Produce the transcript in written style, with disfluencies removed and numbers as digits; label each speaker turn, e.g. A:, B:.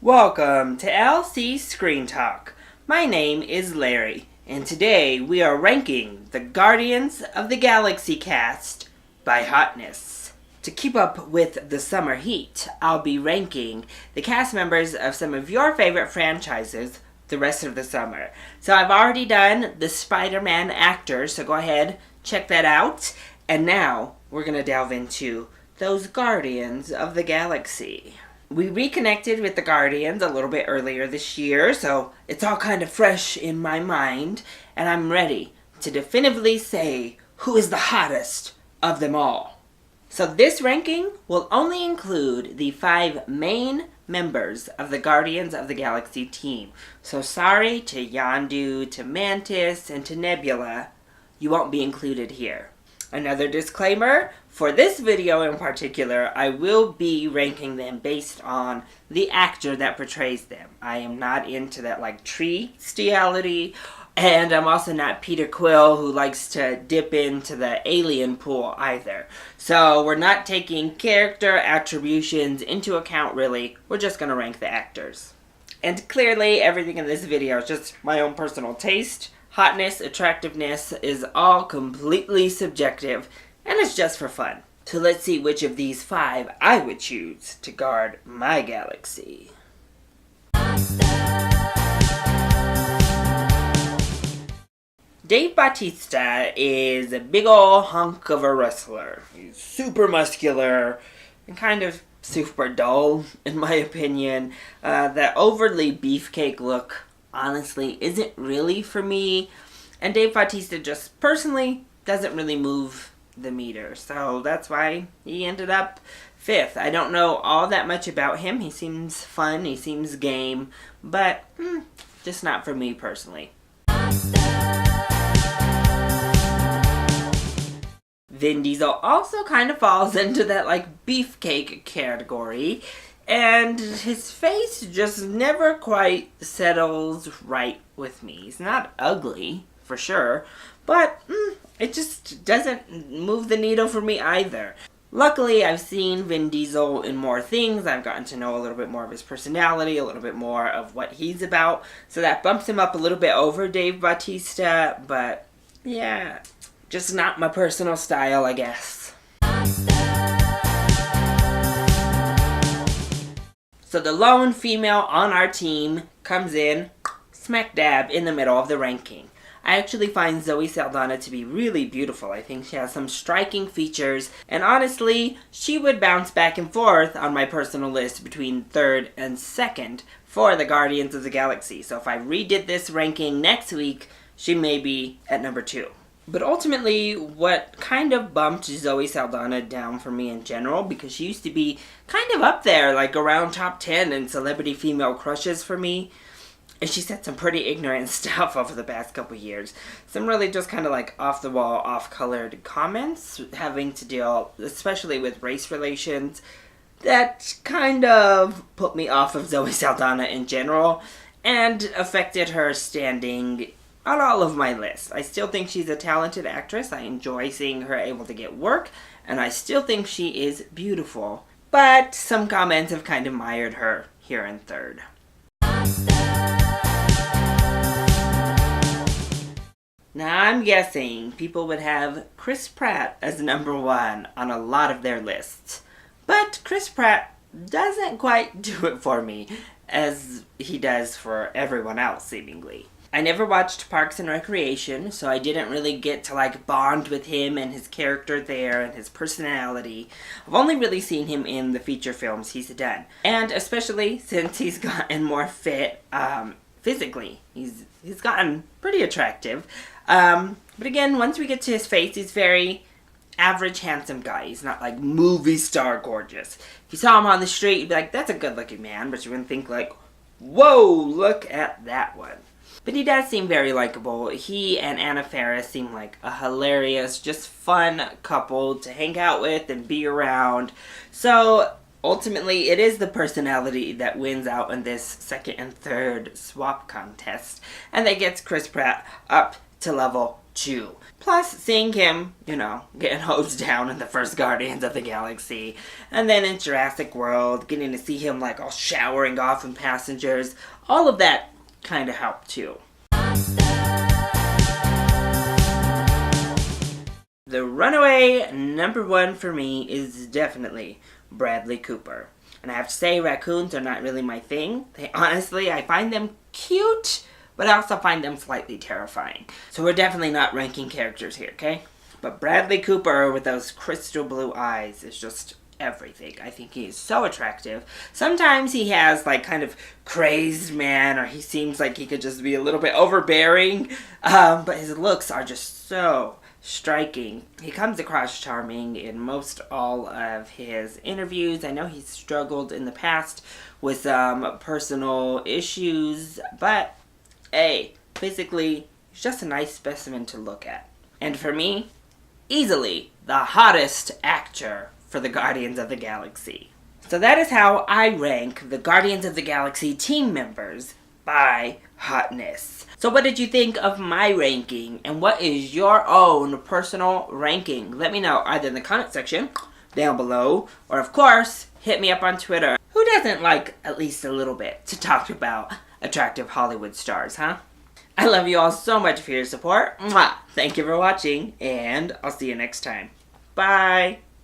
A: Welcome to LC Screen Talk. My name is Larry, and today we are ranking the Guardians of the Galaxy cast by hotness. To keep up with the summer heat, I'll be ranking the cast members of some of your favorite franchises the rest of the summer. So I've already done the Spider-Man actors, so go ahead, check that out. And now we're going to delve into those Guardians of the Galaxy. We reconnected with the Guardians a little bit earlier this year, so it's all kind of fresh in my mind, and I'm ready to definitively say who is the hottest of them all. So this ranking will only include the 5 main members of the Guardians of the Galaxy team. So sorry to Yondu, to Mantis, and to Nebula, you won't be included here. Another disclaimer, for this video in particular, I will be ranking them based on the actor that portrays them. I am not into that tree bestiality, and I'm also not Peter Quill who likes to dip into the alien pool either. So we're not taking character attributions into account really, we're just going to rank the actors. And clearly everything in this video is just my own personal taste. Hotness, attractiveness is all completely subjective, and it's just for fun. So let's see which of these 5 I would choose to guard my galaxy. Dave Bautista is a big ol' hunk of a wrestler. He's super muscular and kind of super dull, in my opinion. That overly beefcake look honestly isn't really for me, and Dave Bautista just personally doesn't really move the meter, so that's why he ended up 5th. I don't know all that much about him. He seems fun, he seems game, but just not for me personally. Vin Diesel also kind of falls into that beefcake category, and his face just never quite settles right with me. He's not ugly, for sure, but it just doesn't move the needle for me either. Luckily, I've seen Vin Diesel in more things. I've gotten to know a little bit more of his personality, a little bit more of what he's about, so that bumps him up a little bit over Dave Bautista, but yeah, just not my personal style, I guess. So the lone female on our team comes in smack dab in the middle of the ranking. I actually find Zoe Saldana to be really beautiful. I think she has some striking features, and honestly, she would bounce back and forth on my personal list between 3rd and 2nd for the Guardians of the Galaxy. So if I redid this ranking next week, she may be at number 2. But ultimately, what kind of bumped Zoe Saldana down for me in general, because she used to be kind of up there, around top 10 in celebrity female crushes for me, and she said some pretty ignorant stuff over the past couple years. Some really just kind of off-the-wall, off-colored comments having to deal, especially with race relations, that kind of put me off of Zoe Saldana in general, and affected her standing on all of my lists. I still think she's a talented actress. I enjoy seeing her able to get work, and I still think she is beautiful. But some comments have kind of mired her here in 3rd. Now I'm guessing people would have Chris Pratt as number 1 on a lot of their lists. But Chris Pratt doesn't quite do it for me, as he does for everyone else, seemingly. I never watched Parks and Recreation, so I didn't really get to bond with him and his character there and his personality. I've only really seen him in the feature films he's done. And especially since he's gotten more fit physically. He's gotten pretty attractive. But again, once we get to his face, he's very average handsome guy. He's not movie star gorgeous. If you saw him on the street, you'd be like, that's a good looking man, but you wouldn't think whoa, look at that one. But he does seem very likable. He and Anna Faris seem like a hilarious, just fun couple to hang out with and be around. So ultimately, it is the personality that wins out in this 2nd and 3rd swap contest. And that gets Chris Pratt up to level too. Plus, seeing him, getting hosed down in the first Guardians of the Galaxy, and then in Jurassic World, getting to see him like all showering off in passengers, all of that kind of helped too. The runaway number one for me is definitely Bradley Cooper. And I have to say, raccoons are not really my thing. I find them cute, but I also find them slightly terrifying. So we're definitely not ranking characters here, okay? But Bradley Cooper with those crystal blue eyes is just everything. I think he is so attractive. Sometimes he has like kind of crazed man, or he seems like he could just be a little bit overbearing. But his looks are just so striking. He comes across charming in most all of his interviews. I know he's struggled in the past with personal issues, but hey, physically, he's just a nice specimen to look at. And for me, easily the hottest actor for the Guardians of the Galaxy. So that is how I rank the Guardians of the Galaxy team members by hotness. So what did you think of my ranking? And what is your own personal ranking? Let me know either in the comment section down below, or of course, hit me up on Twitter. Who doesn't like at least a little bit to talk about attractive Hollywood stars, huh? I love you all so much for your support. Mwah! Thank you for watching, and I'll see you next time. Bye!